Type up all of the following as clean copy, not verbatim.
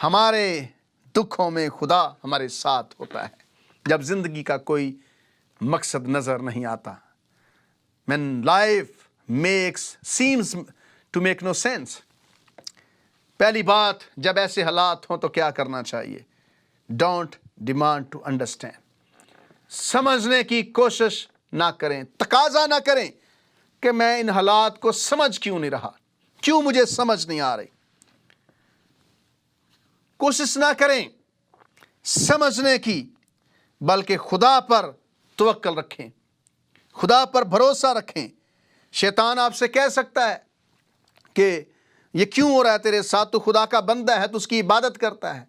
ہمارے دکھوں میں خدا ہمارے ساتھ ہوتا ہے، جب زندگی کا کوئی مقصد نظر نہیں آتا. when life seems to make no sense. پہلی بات، جب ایسے حالات ہوں تو کیا کرنا چاہیے؟ Don't demand to understand. سمجھنے کی کوشش نہ کریں، تقاضا نہ کریں کہ میں ان حالات کو سمجھ کیوں نہیں رہا، کیوں مجھے سمجھ نہیں آ رہی. کوشش نہ کریں سمجھنے کی، بلکہ خدا پر توکل رکھیں، خدا پر بھروسہ رکھیں. شیطان آپ سے کہہ سکتا ہے کہ یہ کیوں ہو رہا ہے تیرے ساتھ، تو خدا کا بندہ ہے، تو اس کی عبادت کرتا ہے،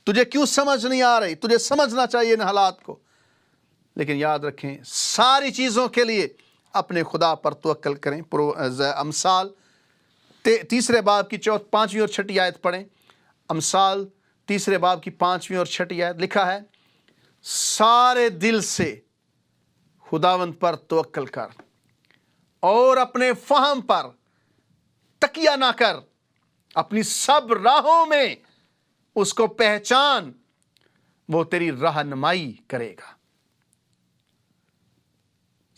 تجھے کیوں سمجھ نہیں آ رہی، تجھے سمجھنا چاہیے ان حالات کو. لیکن یاد رکھیں ساری چیزوں کے لیے اپنے خدا پر توکل کریں. امثال 3 باب کی 5ویں اور 6 آیت پڑھیں. امثال 3 باب کی 5ویں اور 6 آیت لکھا ہے، سارے دل سے خداوند پر توکل کر اور اپنے فہم پر تکیہ نہ کر، اپنی سب راہوں میں اس کو پہچان، وہ تیری رہنمائی کرے گا.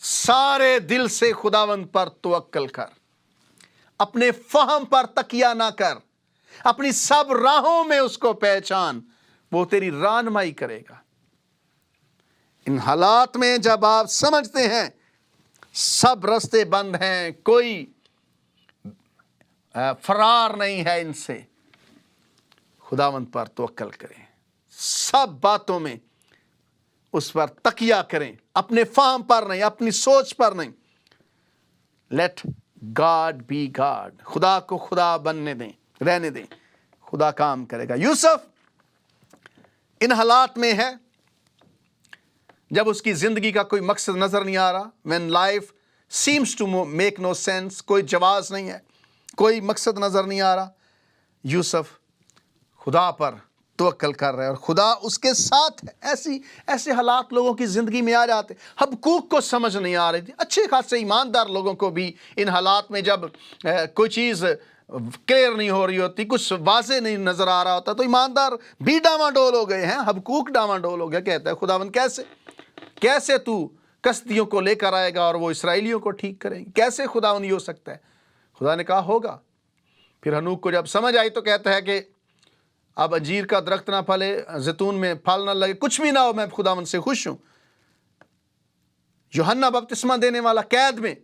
سارے دل سے خداوند پر توکل کر، اپنے فہم پر تکیہ نہ کر، اپنی سب راہوں میں اس کو پہچان، وہ تیری رہنمائی کرے گا. ان حالات میں جب آپ سمجھتے ہیں سب راستے بند ہیں، کوئی فرار نہیں ہے ان سے، خداوند پر توکل کریں، سب باتوں میں اس پر تکیہ کریں، اپنے فہم پر نہیں، اپنی سوچ پر نہیں. لیٹ گاڈ بی گاڈ، خدا کو خدا بننے دیں، رہنے دیں، خدا کام کرے گا. یوسف ان حالات میں ہے جب اس کی زندگی کا کوئی مقصد نظر نہیں آ رہا. when life seems to make no sense، کوئی جواز نہیں ہے، کوئی مقصد نظر نہیں آ رہا. یوسف خدا پر توکل کر رہے اور خدا اس کے ساتھ ہے. ایسے حالات لوگوں کی زندگی میں آ جاتے. حبقوق کو سمجھ نہیں آ رہی تھی. اچھے خاصے ایماندار لوگوں کو بھی ان حالات میں جب کوئی چیز کلیئر نہیں ہو رہی ہوتی، کچھ واضح نہیں نظر آ رہا ہوتا، تو ایماندار بھی ڈاواں ڈول ہو گئے ہیں. حبقوق ڈاواں ڈول ہو گیا، کہتا ہے خداوند کیسے تو کسدیوں کو لے کر آئے گا اور وہ اسرائیلیوں کو ٹھیک کریں گے؟ کیسے خداوند یہ ہو سکتا ہے؟ خدا نے کہا ہوگا. پھر ہنوک کو جب سمجھ آئی تو کہتا ہے کہ اب انجیر کا درخت نہ پھلے، زیتون میں پھل نہ لگے، کچھ بھی نہ ہو، میں خداوند سے خوش ہوں. یوحنا بپتسمہ دینے والا قید میں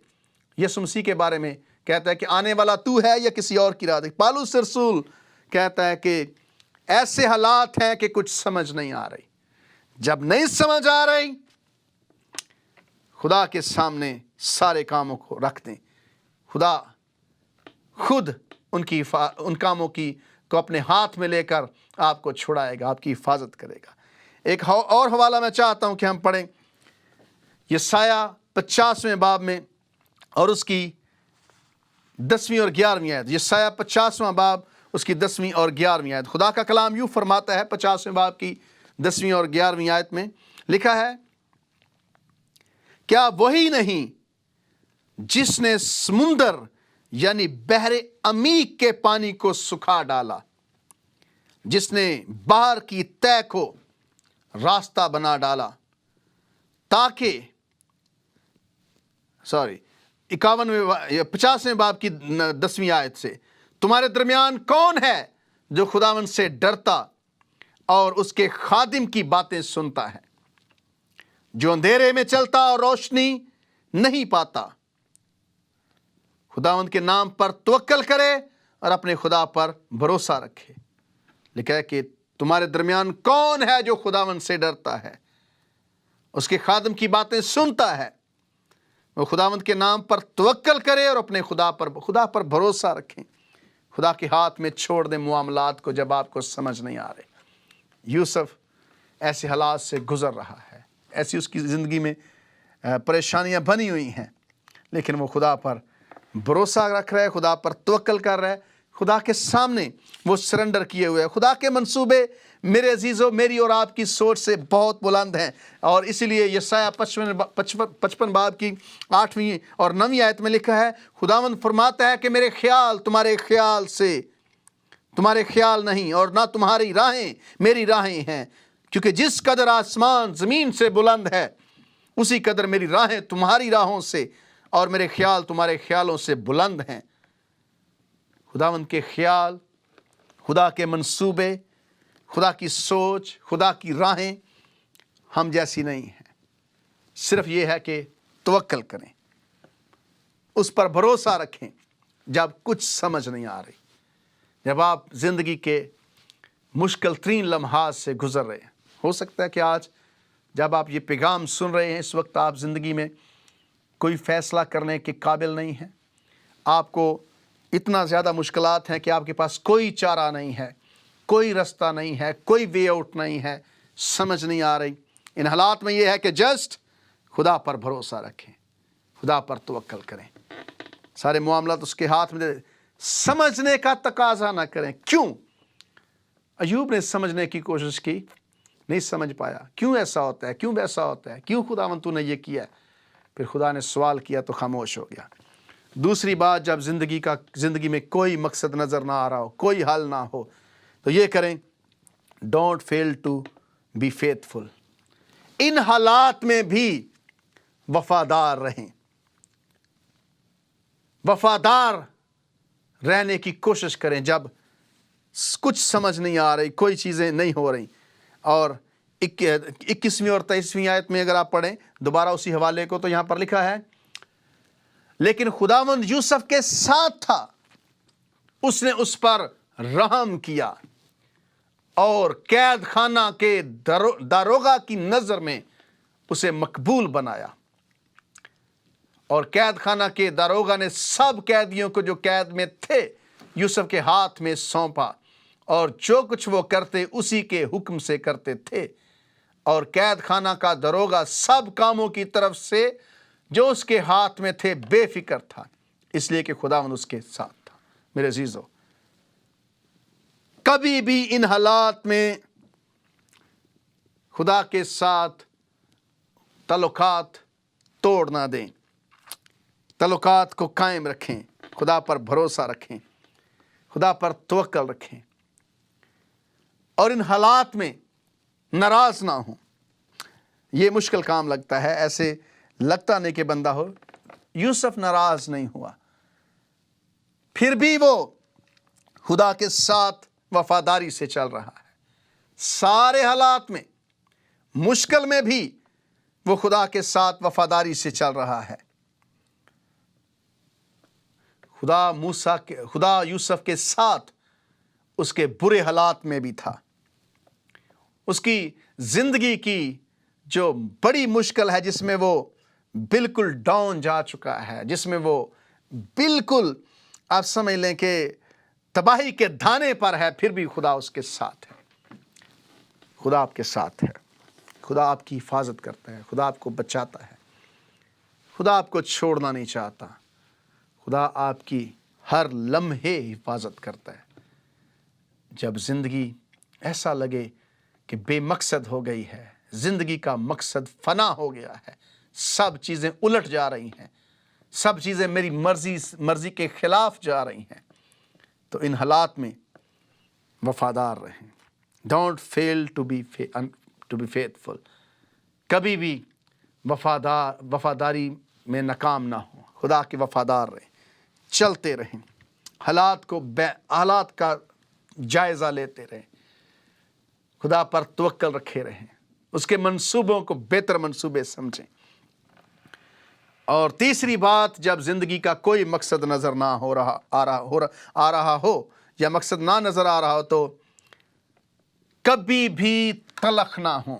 یسوع مسیح کے بارے میں کہتا ہے کہ آنے والا تو ہے یا کسی اور کی راہ دیکھ. پالوس رسول کہتا ہے کہ ایسے حالات ہیں کہ کچھ سمجھ نہیں آ رہی. جب نہیں سمجھ آ رہی، خدا کے سامنے سارے کاموں کو رکھ دیں. خدا خود ان کاموں کو اپنے ہاتھ میں لے کر آپ کو چھڑائے گا، آپ کی حفاظت کرے گا. ایک اور حوالہ میں چاہتا ہوں کہ ہم پڑھیں یسایہ 50ویں باب میں اور اس کی 10ویں اور 11ویں آیت. یسایہ 50واں باب اس کی 10ویں اور 11ویں آیت. خدا کا کلام یوں فرماتا ہے 50ویں باب کی 10ویں اور 11ویں آیت میں لکھا ہے، کیا وہی نہیں جس نے سمندر یعنی بحر عمیق کے پانی کو سکھا ڈالا، جس نے بحر کی تہ کو راستہ بنا ڈالا، تاکہ 50ویں باب کی 10ویں آیت سے، تمہارے درمیان کون ہے جو خداوند سے ڈرتا اور اس کے خادم کی باتیں سنتا ہے، جو اندھیرے میں چلتا اور روشنی نہیں پاتا. خداوند کے نام پر توکل کرے اور اپنے خدا پر بھروسہ رکھے. لکھا ہے کہ تمہارے درمیان کون ہے جو خداوند سے ڈرتا ہے، اس کے خادم کی باتیں سنتا ہے. وہ خداوند کے نام پر توکل کرے اور اپنے خدا پر بھروسہ رکھیں. خدا کے ہاتھ میں چھوڑ دیں معاملات کو جب آپ کو سمجھ نہیں آ رہے. یوسف ایسے حالات سے گزر رہا ہے، ایسی اس کی زندگی میں پریشانیاں بنی ہوئی ہیں، لیکن وہ خدا پر بھروسہ رکھ رہے، خدا پر توکل کر رہے، خدا کے سامنے وہ سرنڈر کیے ہوئے. خدا کے منصوبے میرے عزیزوں میری اور آپ کی سوچ سے بہت بلند ہیں، اور اسی لیے یسایہ 55 باب کی 8ویں اور 9ویں آیت میں لکھا ہے، خداوند فرماتا ہے کہ میرے خیال تمہارے خیال سے، تمہارے خیال نہیں اور نہ تمہاری راہیں میری راہیں ہیں، کیونکہ جس قدر آسمان زمین سے بلند ہے اسی قدر میری راہیں تمہاری راہوں سے اور میرے خیال تمہارے خیالوں سے بلند ہیں۔ خداوند کے خیال، خدا کے منصوبے، خدا کی سوچ، خدا کی راہیں ہم جیسی نہیں ہیں۔ صرف یہ ہے کہ توکل کریں، اس پر بھروسہ رکھیں جب کچھ سمجھ نہیں آ رہی، جب آپ زندگی کے مشکل ترین لمحات سے گزر رہے ہیں۔ ہو سکتا ہے کہ آج جب آپ یہ پیغام سن رہے ہیں اس وقت آپ زندگی میں کوئی فیصلہ کرنے کے قابل نہیں ہیں، آپ کو اتنا زیادہ مشکلات ہیں کہ آپ کے پاس کوئی چارہ نہیں ہے، کوئی رستہ نہیں ہے، کوئی وے آؤٹ نہیں ہے، سمجھ نہیں آ رہی۔ ان حالات میں یہ ہے کہ جسٹ خدا پر بھروسہ رکھیں، خدا پر توکل کریں، سارے معاملات اس کے ہاتھ میں دے۔ سمجھنے کا تقاضا نہ کریں۔ کیوں؟ ایوب نے سمجھنے کی کوشش کی، نہیں سمجھ پایا، کیوں ایسا ہوتا ہے، کیوں ویسا ہوتا ہے، کیوں خداوند تو نے یہ کیا؟ پھر خدا نے سوال کیا تو خاموش ہو گیا۔ دوسری بات، جب زندگی میں کوئی مقصد نظر نہ آ رہا ہو، کوئی حل نہ ہو، تو یہ کریں، don't feel to be faithful. ان حالات میں بھی وفادار رہیں، وفادار رہنے کی کوشش کریں جب کچھ سمجھ نہیں آ رہی، کوئی چیزیں نہیں ہو رہی۔ اور 21ویں اور 23ویں آیت میں اگر آپ پڑھیں دوبارہ اسی حوالے کو، تو یہاں پر لکھا ہے، لیکن خداوند یوسف کے ساتھ تھا، اس نے اس پر رحم کیا اور قید خانہ کے داروغہ کی نظر میں اسے مقبول بنایا۔ اور قید خانہ کے داروغہ نے سب قیدیوں کو جو قید میں تھے یوسف کے ہاتھ میں سونپا، اور جو کچھ وہ کرتے اسی کے حکم سے کرتے تھے۔ اور قید خانہ کا داروغہ سب کاموں کی طرف سے جو اس کے ہاتھ میں تھے بے فکر تھا، اس لیے کہ خداوند اس کے ساتھ تھا۔ میرے عزیزو، کبھی بھی ان حالات میں خدا کے ساتھ تعلقات توڑ نہ دیں، تعلقات کو قائم رکھیں، خدا پر بھروسہ رکھیں، خدا پر توکل رکھیں، اور ان حالات میں ناراض نہ ہوں۔ یہ مشکل کام لگتا ہے، ایسے لگتا نہیں کہ بندہ ہو۔ یوسف ناراض نہیں ہوا، پھر بھی وہ خدا کے ساتھ وفاداری سے چل رہا ہے۔ سارے حالات میں، مشکل میں بھی وہ خدا کے ساتھ وفاداری سے چل رہا ہے۔ خدا یوسف کے ساتھ اس کے برے حالات میں بھی تھا۔ اس کی زندگی کی جو بڑی مشکل ہے، جس میں وہ بالکل ڈاؤن جا چکا ہے، جس میں وہ بالکل آپ سمجھ لیں کہ تباہی کے دھانے پر ہے، پھر بھی خدا اس کے ساتھ ہے۔ خدا آپ کے ساتھ ہے، خدا آپ کی حفاظت کرتا ہے، خدا آپ کو بچاتا ہے، خدا آپ کو چھوڑنا نہیں چاہتا، خدا آپ کی ہر لمحے حفاظت کرتا ہے۔ جب زندگی ایسا لگے کہ بے مقصد ہو گئی ہے، زندگی کا مقصد فنا ہو گیا ہے، سب چیزیں الٹ جا رہی ہیں، سب چیزیں میری مرضی کے خلاف جا رہی ہیں، تو ان حالات میں وفادار رہیں۔ Don't feel to be faithful. کبھی بھی وفاداری میں ناکام نہ ہو، خدا کے وفادار رہیں، چلتے رہیں، حالات کا جائزہ لیتے رہیں، خدا پر توکل رکھے رہیں، اس کے منصوبوں کو بہتر منصوبے سمجھیں۔ اور تیسری بات، جب زندگی کا کوئی مقصد نظر نہ آ رہا ہو یا مقصد نہ نظر آ رہا ہو، تو کبھی بھی تلخ نہ ہو۔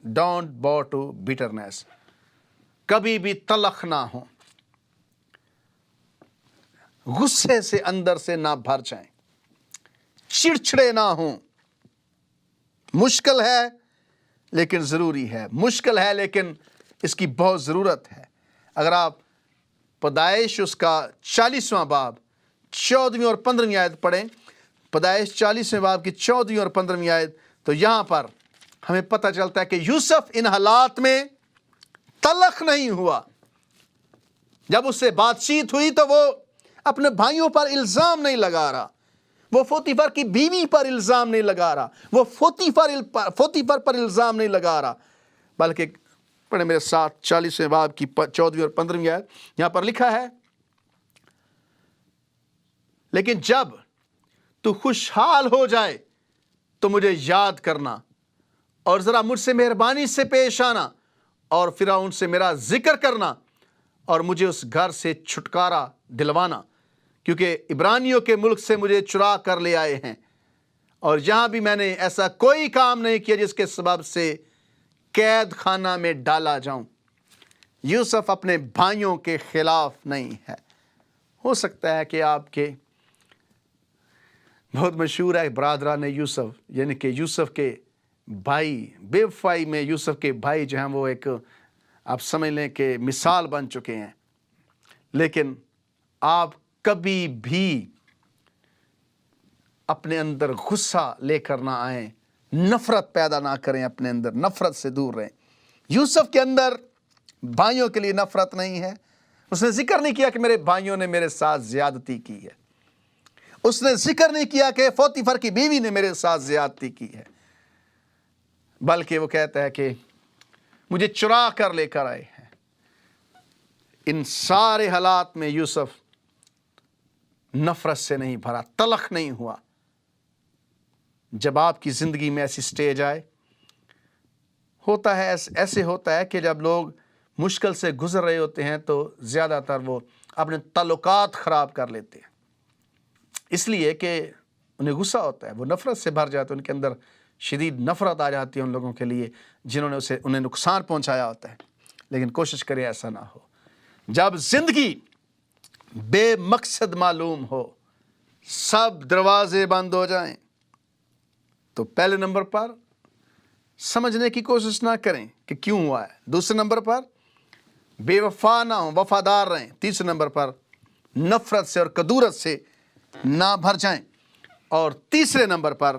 ڈونٹ بو ٹو بیٹرنیس۔ کبھی بھی تلخ نہ ہو، غصے سے اندر سے نہ بھر جائیں، چڑچڑے نہ ہوں۔ مشکل ہے لیکن ضروری ہے، مشکل ہے لیکن اس کی بہت ضرورت ہے۔ اگر آپ پیدائش اس کا 40واں باب 14ویں اور 15ویں آیت پڑھیں، پیدائش 40ویں باب کی 14ویں اور 15ویں آیت، تو یہاں پر ہمیں پتہ چلتا ہے کہ یوسف ان حالات میں تلخ نہیں ہوا۔ جب اس سے بات چیت ہوئی تو وہ اپنے بھائیوں پر الزام نہیں لگا رہا، وہ فوتیفر کی بیوی پر الزام نہیں لگا رہا، وہ فوتیفر پر الزام نہیں لگا رہا، بلکہ پڑھیں میرے ساتھ 40ویں باب کی 14ویں اور 15ویں آیت، یہاں پر لکھا ہے، لیکن جب تو خوشحال ہو جائے تو مجھے یاد کرنا اور ذرا مجھ سے مہربانی سے پیش آنا اور فرعون سے میرا ذکر کرنا اور مجھے اس گھر سے چھٹکارا دلوانا، کیونکہ عبرانیوں کے ملک سے مجھے چرا کر لے آئے ہیں، اور یہاں بھی میں نے ایسا کوئی کام نہیں کیا جس کے سبب سے قید خانہ میں ڈالا جاؤں۔ یوسف اپنے بھائیوں کے خلاف نہیں ہے۔ ہو سکتا ہے کہ آپ کے بہت مشہور ہے برادران یوسف، یعنی کہ یوسف کے بھائی، بے وفائی میں یوسف کے بھائی جو ہیں وہ ایک آپ سمجھ لیں کہ مثال بن چکے ہیں، لیکن آپ کبھی بھی اپنے اندر غصہ لے کر نہ آئیں، نفرت پیدا نہ کریں، اپنے اندر نفرت سے دور رہیں۔ یوسف کے اندر بھائیوں کے لیے نفرت نہیں ہے۔ اس نے ذکر نہیں کیا کہ میرے بھائیوں نے میرے ساتھ زیادتی کی ہے، اس نے ذکر نہیں کیا کہ فوتیفر کی بیوی نے میرے ساتھ زیادتی کی ہے، بلکہ وہ کہتا ہے کہ مجھے چرا کر لے کر آئے ہیں۔ ان سارے حالات میں یوسف نفرت سے نہیں بھرا، تلخ نہیں ہوا۔ جب آپ کی زندگی میں ایسی سٹیج آئے، ہوتا ہے ایسے ہوتا ہے کہ جب لوگ مشکل سے گزر رہے ہوتے ہیں تو زیادہ تر وہ اپنے تعلقات خراب کر لیتے ہیں، اس لیے کہ انہیں غصہ ہوتا ہے، وہ نفرت سے بھر جاتے ہیں، ان کے اندر شدید نفرت آ جاتی ہے ان لوگوں کے لیے جنہوں نے انہیں نقصان پہنچایا ہوتا ہے۔ لیکن کوشش کریں ایسا نہ ہو۔ جب زندگی بے مقصد معلوم ہو، سب دروازے بند ہو جائیں، تو پہلے نمبر پر سمجھنے کی کوشش نہ کریں کہ کیوں ہوا ہے، دوسرے نمبر پر بے وفا نہ ہوں، وفادار رہیں، تیسرے نمبر پر نفرت سے اور کدورت سے نہ بھر جائیں، اور تیسرے نمبر پر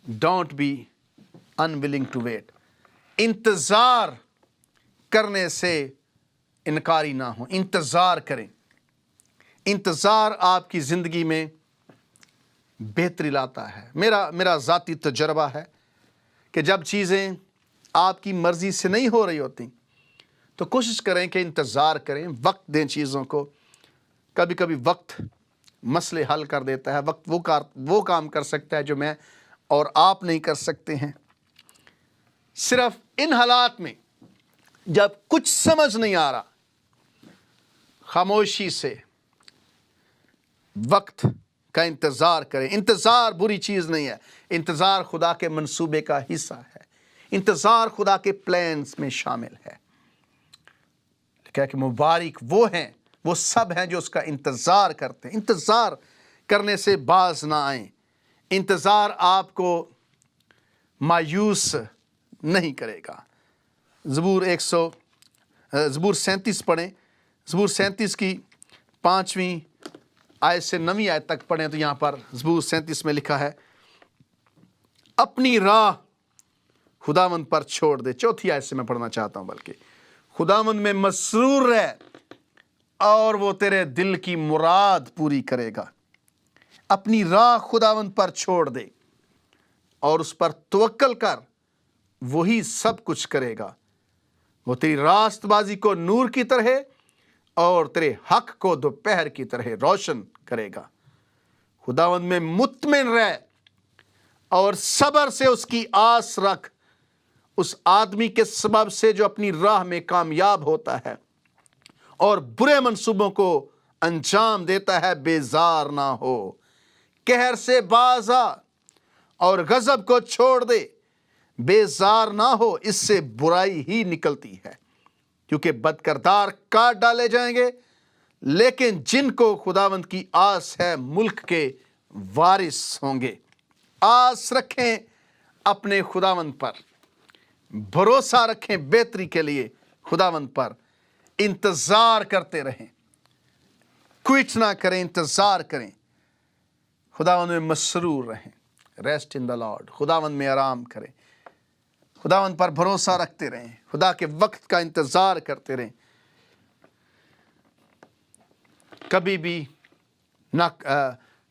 don't be unwilling to wait، انتظار کرنے سے انکاری نہ ہو، انتظار کریں۔ انتظار آپ کی زندگی میں بہتری لاتا ہے۔ میرا ذاتی تجربہ ہے کہ جب چیزیں آپ کی مرضی سے نہیں ہو رہی ہوتی تو کوشش کریں کہ انتظار کریں، وقت دیں چیزوں کو۔ کبھی کبھی وقت مسئلے حل کر دیتا ہے، وقت وہ کام کر سکتا ہے جو میں اور آپ نہیں کر سکتے ہیں۔ صرف ان حالات میں جب کچھ سمجھ نہیں آ رہا، خاموشی سے وقت کا انتظار کریں۔ انتظار بری چیز نہیں ہے، انتظار خدا کے منصوبے کا حصہ ہے، انتظار خدا کے پلانز میں شامل ہے۔ کہا کہ مبارک وہ سب ہیں جو اس کا انتظار کرتے ہیں۔ انتظار کرنے سے باز نہ آئیں۔ انتظار آپ کو مایوس نہیں کرے گا۔ زبور 37 پڑھیں، زبور 37 کی 5ویں آیت سے 9ویں آیت تک پڑھیں تو یہاں پر زبور 37 میں لکھا ہے، اپنی راہ خداوند پر چھوڑ دے۔ 4تھی آیت سے میں پڑھنا چاہتا ہوں، بلکہ خداوند میں مسرور رہ اور وہ تیرے دل کی مراد پوری کرے گا۔ اپنی راہ خداوند پر چھوڑ دے اور اس پر توکل کر، وہی سب کچھ کرے گا۔ وہ تیری راست بازی کو نور کی طرح اور تیرے حق کو دوپہر کی طرح روشن کرے گا۔ خداوند میں مطمئن رہ اور صبر سے اس کی آس رکھ، اس آدمی کے سبب سے جو اپنی راہ میں کامیاب ہوتا ہے اور برے منصوبوں کو انجام دیتا ہے، بیزار نہ ہو۔ قہر سے باز آ اور غضب کو چھوڑ دے، بیزار نہ ہو، اس سے برائی ہی نکلتی ہے، کیونکہ بدکردار کاٹ ڈالے جائیں گے، لیکن جن کو خداوند کی آس ہے ملک کے وارث ہوں گے۔ آس رکھیں اپنے خداوند پر، بھروسہ رکھیں بہتری کے لیے خداوند پر، انتظار کرتے رہیں، کوئٹ نہ کریں، انتظار کریں، خداوند میں مسرور رہیں۔ ریسٹ ان دا لارڈ، خداوند میں آرام کریں، خداوند پر بھروسہ رکھتے رہیں، خدا کے وقت کا انتظار کرتے رہیں۔ کبھی بھی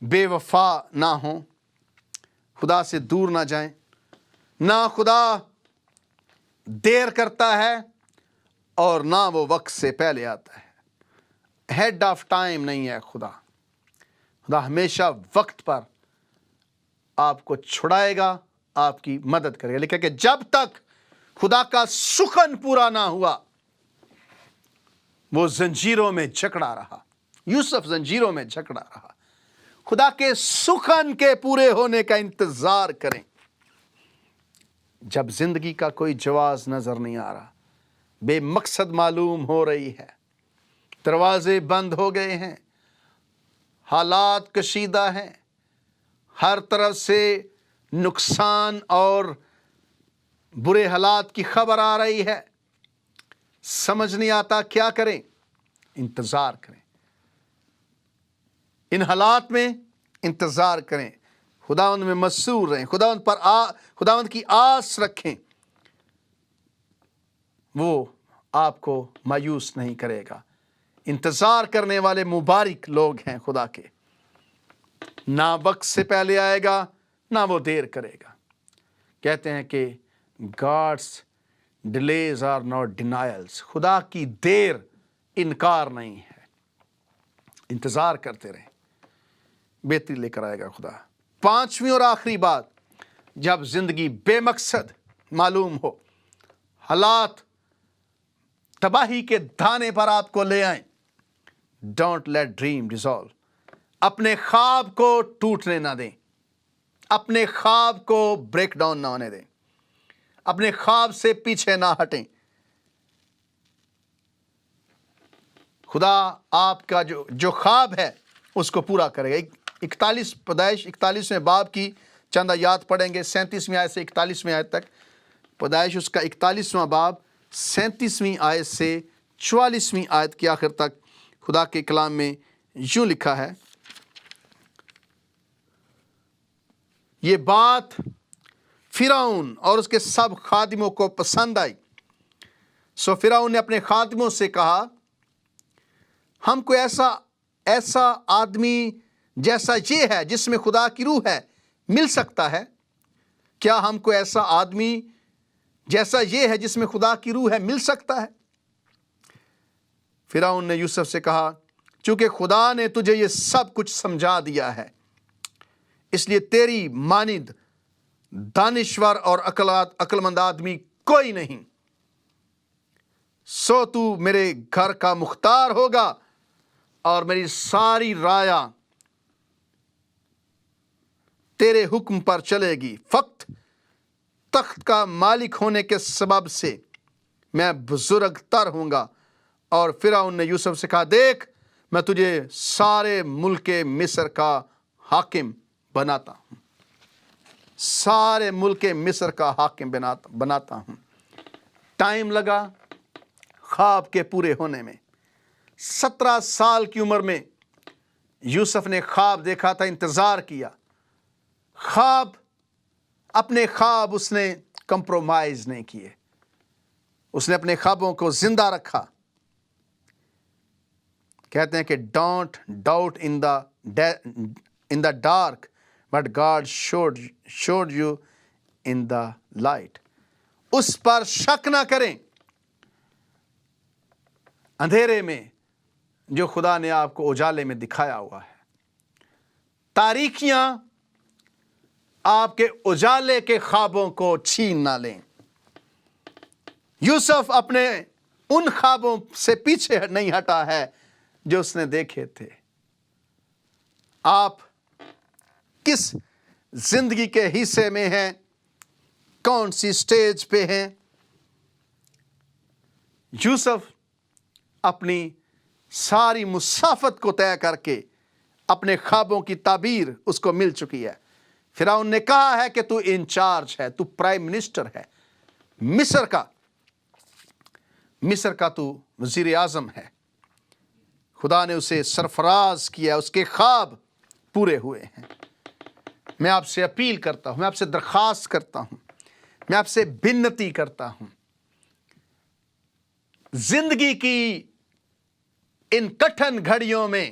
بے وفا نہ ہوں، خدا سے دور نہ جائیں، نہ خدا دیر کرتا ہے اور نہ وہ وقت سے پہلے آتا ہے۔ ہیڈ آف ٹائم نہیں ہے خدا۔ خدا ہمیشہ وقت پر آپ کو چھڑائے گا، آپ کی مدد کرے گا۔ لیکن کہ جب تک خدا کا سخن پورا نہ ہوا، وہ زنجیروں میں جکڑا رہا۔ یوسف زنجیروں میں جکڑا رہا۔ خدا کے سخن کے پورے ہونے کا انتظار کریں۔ جب زندگی کا کوئی جواز نظر نہیں آ رہا، بے مقصد معلوم ہو رہی ہے، دروازے بند ہو گئے ہیں، حالات کشیدہ ہیں، ہر طرف سے نقصان اور برے حالات کی خبر آ رہی ہے، سمجھ نہیں آتا کیا کریں، انتظار کریں۔ ان حالات میں انتظار کریں، خداوند میں مسرور رہیں، خداوند کی آس رکھیں، وہ آپ کو مایوس نہیں کرے گا۔ انتظار کرنے والے مبارک لوگ ہیں خدا کے۔ نہ وقت سے پہلے آئے گا، نہ وہ دیر کرے گا۔ کہتے ہیں کہ God's delays are not denials۔ خدا کی دیر انکار نہیں ہے۔ انتظار کرتے رہیں، بہتری لے کر آئے گا خدا۔ پانچویں اور آخری بات، جب زندگی بے مقصد معلوم ہو، حالات تباہی کے دانے پر آپ کو لے آئیں، ڈونٹ لیٹ ڈریم ڈیزالو۔ اپنے خواب کو ٹوٹنے نہ دیں، اپنے خواب کو بریک ڈاؤن نہ ہونے دیں، اپنے خواب سے پیچھے نہ ہٹیں۔ خدا آپ کا جو خواب ہے اس کو پورا کرے گا۔ پیدائش 41ویں باب کی چند آیات پڑھیں گے، 37ویں آیت سے 41ویں آیت تک۔ پیدائش اس کا 41واں باب 37ویں آیت سے 44ویں آیت کے آخر تک خدا کے کلام میں یوں لکھا ہے، یہ بات فرعون اور اس کے سب خادموں کو پسند آئی، سو فرعون نے اپنے خادموں سے کہا، ہم کو ایسا آدمی جیسا یہ ہے جس میں خدا کی روح ہے مل سکتا ہے؟ کیا ہم کو ایسا آدمی جیسا یہ ہے جس میں خدا کی روح ہے مل سکتا ہے؟ فرعون نے یوسف سے کہا، چونکہ خدا نے تجھے یہ سب کچھ سمجھا دیا ہے، اس لیے تیری مانند دانشور اور عقل مند آدمی کوئی نہیں، سو تو میرے گھر کا مختار ہوگا اور میری ساری رایا تیرے حکم پر چلے گی۔ فقط تخت کا مالک ہونے کے سبب سے میں بزرگ تر ہوں گا۔ اور فرعون نے یوسف سے کہا، دیکھ میں تجھے سارے ملک مصر کا حاکم بناتا ہوں، سارے ملک مصر کا حاکم بناتا ہوں۔ ٹائم لگا خواب کے پورے ہونے میں۔ 17 سال کی عمر میں یوسف نے خواب دیکھا تھا، انتظار کیا۔ اپنے خواب اس نے کمپرومائز نہیں کیے، اس نے اپنے خوابوں کو زندہ رکھا۔ کہتے ہیں کہ don't doubt in the dark but God showed you in the light. اس پر شک نہ کریں اندھیرے میں جو خدا نے آپ کو اجالے میں دکھایا ہوا ہے۔ تاریکیاں آپ کے اجالے کے خوابوں کو چھین نہ لیں۔ یوسف اپنے ان خوابوں سے پیچھے نہیں ہٹا ہے جو اس نے دیکھے تھے۔ آپ کس زندگی کے حصے میں ہیں، کون سی سٹیج پہ ہیں؟ یوسف اپنی ساری مسافت کو طے کر کے اپنے خوابوں کی تعبیر اس کو مل چکی ہے۔ فرعون نے کہا ہے کہ تو انچارج ہے، تو پرائم منسٹر ہے مصر کا تو وزیر اعظم ہے۔ خدا نے اسے سرفراز کیا، اس کے خواب پورے ہوئے ہیں۔ میں آپ سے اپیل کرتا ہوں، میں آپ سے درخواست کرتا ہوں، میں آپ سے بنتی کرتا ہوں، زندگی کی ان کٹھن گھڑیوں میں